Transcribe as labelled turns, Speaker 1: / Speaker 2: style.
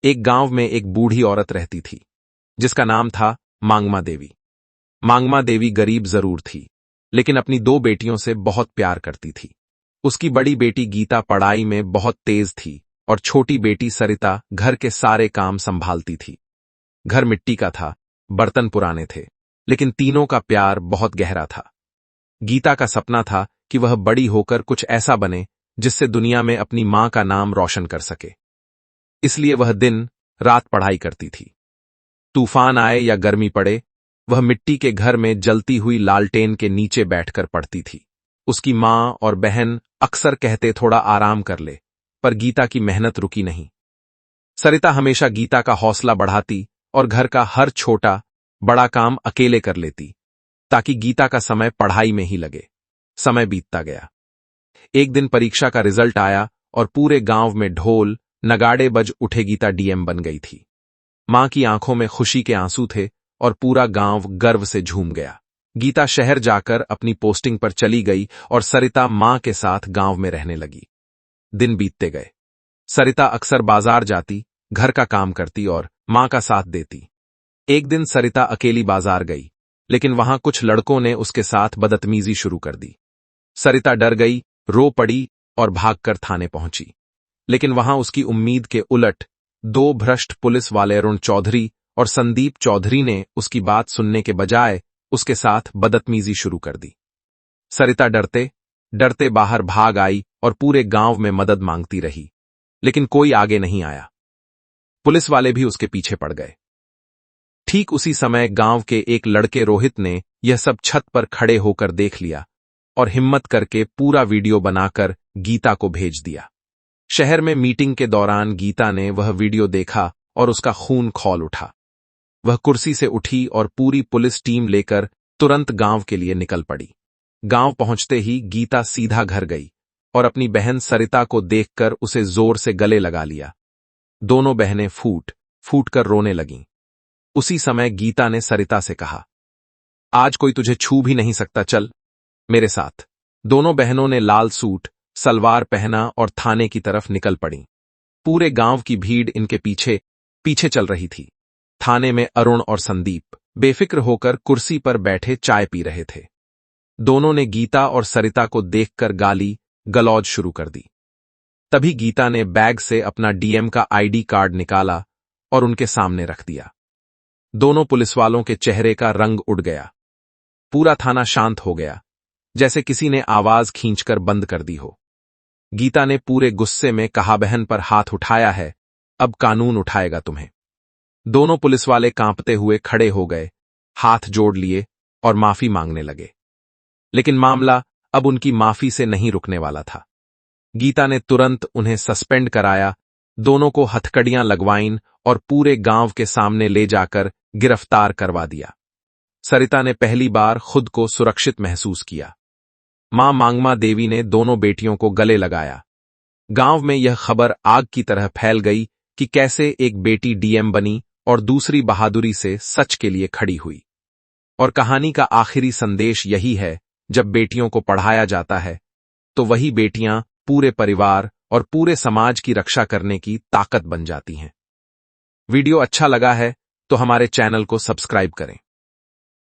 Speaker 1: एक गांव में एक बूढ़ी औरत रहती थी जिसका नाम था मांगमा देवी। मांगमा देवी गरीब जरूर थी, लेकिन अपनी दो बेटियों से बहुत प्यार करती थी। उसकी बड़ी बेटी गीता पढ़ाई में बहुत तेज थी और छोटी बेटी सरिता घर के सारे काम संभालती थी। घर मिट्टी का था, बर्तन पुराने थे, लेकिन तीनों का प्यार बहुत गहरा था। गीता का सपना था कि वह बड़ी होकर कुछ ऐसा बने जिससे दुनिया में अपनी मां का नाम रोशन कर सके। इसलिए वह दिन रात पढ़ाई करती थी। तूफान आए या गर्मी पड़े, वह मिट्टी के घर में जलती हुई लालटेन के नीचे बैठकर पढ़ती थी। उसकी मां और बहन अक्सर कहते थोड़ा आराम कर ले, पर गीता की मेहनत रुकी नहीं। सरिता हमेशा गीता का हौसला बढ़ाती और घर का हर छोटा बड़ा काम अकेले कर लेती, ताकि गीता का समय पढ़ाई में ही लगे। समय बीतता गया। एक दिन परीक्षा का रिजल्ट आया और पूरे गांव में ढोल नगाड़े बज उठे। गीता डीएम बन गई थी। मां की आंखों में खुशी के आंसू थे और पूरा गांव गर्व से झूम गया। गीता शहर जाकर अपनी पोस्टिंग पर चली गई और सरिता मां के साथ गांव में रहने लगी। दिन बीतते गए। सरिता अक्सर बाजार जाती, घर का काम करती और मां का साथ देती। एक दिन सरिता अकेली बाजार गई, लेकिन वहां कुछ लड़कों ने उसके साथ बदतमीजी शुरू कर दी। सरिता डर गई, रो पड़ी और भागकर थाने पहुंची। लेकिन वहां उसकी उम्मीद के उलट दो भ्रष्ट पुलिस वाले अरुण चौधरी और संदीप चौधरी ने उसकी बात सुनने के बजाय उसके साथ बदतमीजी शुरू कर दी। सरिता डरते डरते बाहर भाग आई और पूरे गांव में मदद मांगती रही, लेकिन कोई आगे नहीं आया। पुलिस वाले भी उसके पीछे पड़ गए। ठीक उसी समय गांव के एक लड़के रोहित ने यह सब छत पर खड़े होकर देख लिया और हिम्मत करके पूरा वीडियो बनाकर गीता को भेज दिया। शहर में मीटिंग के दौरान गीता ने वह वीडियो देखा और उसका खून खौल उठा। वह कुर्सी से उठी और पूरी पुलिस टीम लेकर तुरंत गांव के लिए निकल पड़ी। गांव पहुंचते ही गीता सीधा घर गई और अपनी बहन सरिता को देखकर उसे जोर से गले लगा लिया। दोनों बहनें फूट फूट कर रोने लगीं। उसी समय गीता ने सरिता से कहा, आज कोई तुझे छू भी नहीं सकता, चल मेरे साथ। दोनों बहनों ने लाल सूट सलवार पहना और थाने की तरफ निकल पड़ी। पूरे गांव की भीड़ इनके पीछे पीछे चल रही थी। थाने में अरुण और संदीप बेफिक्र होकर कुर्सी पर बैठे चाय पी रहे थे। दोनों ने गीता और सरिता को देखकर गाली गलौज शुरू कर दी। तभी गीता ने बैग से अपना डीएम का आईडी कार्ड निकाला और उनके सामने रख दिया। दोनों पुलिसवालों के चेहरे का रंग उड़ गया। पूरा थाना शांत हो गया, जैसे किसी ने आवाज खींचकर बंद कर दी हो। गीता ने पूरे गुस्से में कहा, बहन पर हाथ उठाया है, अब कानून उठाएगा तुम्हें। दोनों पुलिसवाले कांपते हुए खड़े हो गए, हाथ जोड़ लिए और माफी मांगने लगे। लेकिन मामला अब उनकी माफी से नहीं रुकने वाला था। गीता ने तुरंत उन्हें सस्पेंड कराया, दोनों को हथकड़ियां लगवाईं और पूरे गांव के सामने ले जाकर गिरफ्तार करवा दिया। सरिता ने पहली बार खुद को सुरक्षित महसूस किया। मां मांगमा देवी ने दोनों बेटियों को गले लगाया। गांव में यह खबर आग की तरह फैल गई कि कैसे एक बेटी डीएम बनी और दूसरी बहादुरी से सच के लिए खड़ी हुई। और कहानी का आखिरी संदेश यही है, जब बेटियों को पढ़ाया जाता है तो वही बेटियां पूरे परिवार और पूरे समाज की रक्षा करने की ताकत बन जाती हैं। वीडियो अच्छा लगा है तो हमारे चैनल को सब्सक्राइब करें।